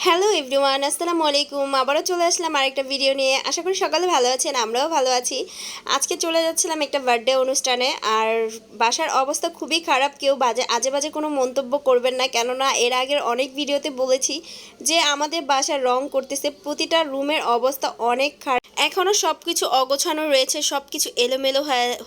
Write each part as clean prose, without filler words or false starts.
Hello everyone, আসসালামু আলাইকুম। আবারও চলে আসলাম আরেকটা ভিডিও নিয়ে। আশা করি সকালে ভালো আছেন, আমরাও ভালো আছি। আজকে চলে যাচ্ছিলাম একটা বার্থডে অনুষ্ঠানে, আর বাসার অবস্থা খুবই খারাপ। কেউ আজে বাজে কোনো মন্তব্য করবেন না, কেননা এর আগের অনেক ভিডিওতে বলেছি যে আমাদের বাসার রং করতেছে, প্রতিটা রুমের অবস্থা অনেক খারাপ। এখনও সব কিছু অগোছানো রয়েছে, সব কিছু এলোমেলো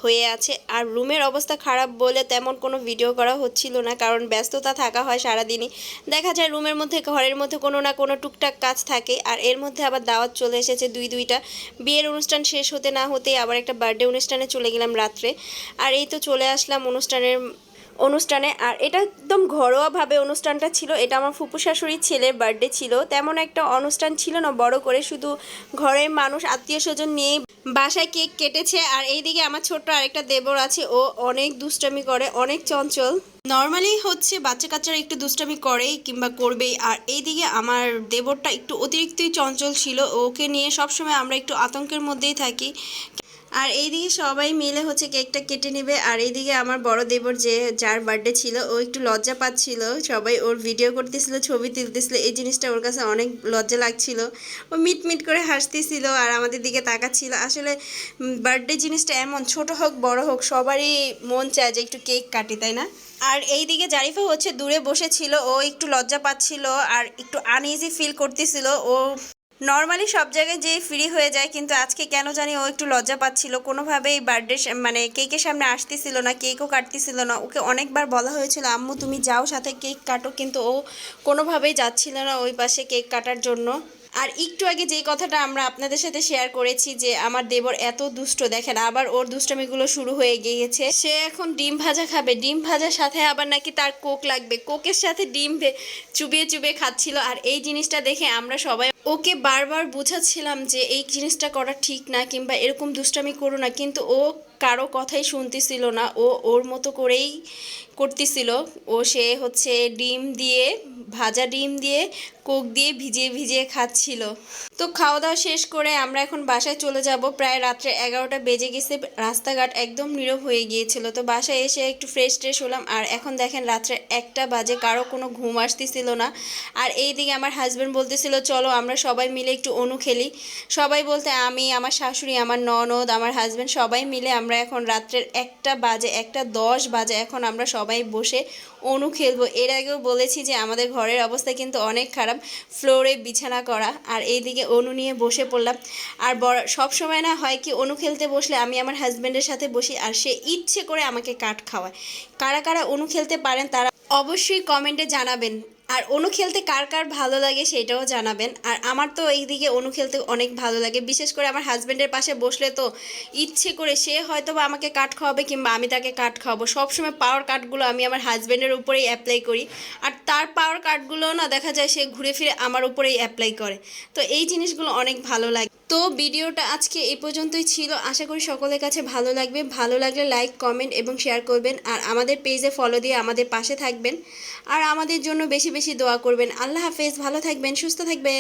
হয়ে আছে। আর রুমের অবস্থা খারাপ বলে তেমন কোনো ভিডিও করা হচ্ছিল না, কারণ ব্যস্ততা থাকা হয় সারাদিনই। দেখা যায় রুমের মধ্যে, ঘরের মধ্যে কোনো না কোনো টুকটাক কাজ থাকে। আর এর মধ্যে আবার দাওয়াত চলে এসেছে দুইটা। বিয়ের অনুষ্ঠান শেষ হতে না হতেই আবার একটা বার্থডে অনুষ্ঠানে চলে গেলাম রাত্রে। আর এই তো চলে আসলাম অনুষ্ঠানে। আর এটা একদম ঘরোয়াভাবে অনুষ্ঠানটা ছিল। এটা আমার ফুপু শাশুড়ির ছেলের বার্থডে ছিল। তেমন একটা অনুষ্ঠান ছিল না বড় করে, শুধু ঘরের মানুষ আত্মীয় স্বজন নিয়ে বাসায় কেক কেটেছে। আর এইদিকে আমার ছোট্ট আরেকটা দেবর আছে, ও অনেক দুষ্টামি করে, অনেক চঞ্চল। নর্মালি হচ্ছে বাচ্চা কাচ্চারা একটু দুষ্টামি করেই কিংবা করবেই, আর এইদিকে আমার দেবরটা একটু অতিরিক্তই চঞ্চল ছিল। ওকে নিয়ে সবসময় আমরা একটু আতঙ্কের মধ্যেই থাকি। আর এইদিকে সবাই মিলে হচ্ছে কেকটা কেটে নেবে। আর এইদিকে আমার বড় দেবর, যার বার্থডে ছিল, ও একটু লজ্জা পাচ্ছিল। সবাই ওর ভিডিও করতেছিল, ছবি তুলতেছিল, এই জিনিসটা ওর কাছে অনেক লজ্জা লাগছিল। ও মিট মিট করে হাসতেছিল আর আমাদের দিকে তাকাচ্ছিল। আসলে বার্থডে জিনিসটা এমন, ছোট হোক বড় হোক, সবারই মন চায় যে একটু কেক কাটি, তাই না? আর এইদিকে জারিফা হচ্ছে দূরে বসেছিল, ও একটু লজ্জা পাচ্ছিল আর একটু আনইজি ফিল করতেছিল। ও নর্মালি সব জায়গায় যেয়ে ফ্রি হয়ে যায়, কিন্তু আজকে কেন জানি ও একটু লজ্জা পাচ্ছিল। কোনোভাবেই বার্থডে মানে কেকের সামনে আসতেছিল না, কেকও কাটতেছিল না। ওকে অনেকবার বলা হয়েছিল, আম্মু তুমি যাও সাথে কেক কাটো, কিন্তু ও কোনোভাবেই যাচ্ছিল না ওই পাশে কেক কাটার জন্য। আর একটু আগে যেই কথাটা আমরা আপনাদের সাথে শেয়ার করেছি যে আমার দেবর এত দুষ্ট, দেখেন আবার ওর দুষ্টামিগুলো শুরু হয়ে গিয়েছে। সে এখন ডিম ভাজা খাবে, ডিম ভাজার সাথে আবার নাকি তার কোক লাগবে, কোকের সাথে ডিম চুবিয়ে চুবিয়ে খাচ্ছিল। আর এই জিনিসটা দেখে আমরা সবাই ওকে বারবার বুঝাচ্ছিলাম যে এই জিনিসটা করা ঠিক না, কিংবা এরকম দুষ্টামি করো না, কিন্তু ও কারো কথাই শুনতেছিল না। ও ওর মতো করেই করতেছিল। সে হচ্ছে ভাজা ডিম দিয়ে কোক দিয়ে ভিজিয়ে ভিজিয়ে খাচ্ছিল। তো খাওয়া দাওয়া শেষ করে আমরা এখন বাসায় চলে যাব। প্রায় রাত্রে 11টা বেজে গেছে, রাস্তাঘাট একদম নীরব হয়ে গিয়েছিল। তো বাসায় এসে একটু ফ্রেশ ট্রেশ হলাম। আর এখন দেখেন রাত্রে 1টা বাজে, কারো কোনো ঘুম আসতেছিল না। আর এইদিকে আমার হাজব্যান্ড বলতেছিল চলো আমরা সবাই মিলে একটু অনু খেলি। সবাই বলতে আমি, আমার শাশুড়ি, আমার ননদ, আমার হাজব্যান্ড, সবাই মিলে আমরা এখন রাত্রের 1টা বাজে, 1টা 10 বাজে, এখন আমরা সবাই বসে অনু খেলবো। এর আগেও বলেছি যে আমাদের ঘরের অবস্থা কিন্তু অনেক খারাপ, ফ্লোরে বিছানা করা। আর এইদিকে অনু নিয়ে বসে পড়লাম। আর সব সময় না হয় কি, অনু খেলতে বসলে আমি আমার হাজব্যান্ডের সাথে বসি, আর সে ইচ্ছে করে আমাকে কাঠ খাওয়ায়। কারা কারা অনু খেলতে পারেন তারা অবশ্যই কমেন্টে জানাবেন। আর অনু খেলতে কার কার ভালো লাগে সেটাও জানাবেন। আর আমার তো এইদিকে অনু খেলতে অনেক ভালো লাগে, বিশেষ করে আমার হাজব্যান্ডের পাশে বসলে তো ইচ্ছে করে সে হয়তো বা আমাকে কাঠ খাওয়াবে কিংবা আমি তাকে কাঠ খাওয়াবো। সবসময় পাওয়ার কাঠগুলো আমি আমার হাজব্যান্ডের উপরেই অ্যাপ্লাই করি, আর তার পাওয়ার কাঠগুলো না দেখা যায় সে ঘুরে ফিরে আমার উপরেই অ্যাপ্লাই করে। তো এই জিনিসগুলো অনেক ভালো লাগে। তো ভিডিওটা আজকে এই পর্যন্তই ছিল। আশা করি সকলের কাছে ভালো লাগবে। ভালো লাগলে লাইক, কমেন্ট এবং শেয়ার করবেন। আর আমাদের পেজে ফলো দিয়ে আমাদের পাশে থাকবেন। আর আমাদের জন্য বেশি বেশি দোয়া করবেন। আল্লাহ হাফেজ, ভালো থাকবেন, সুস্থ থাকবেন।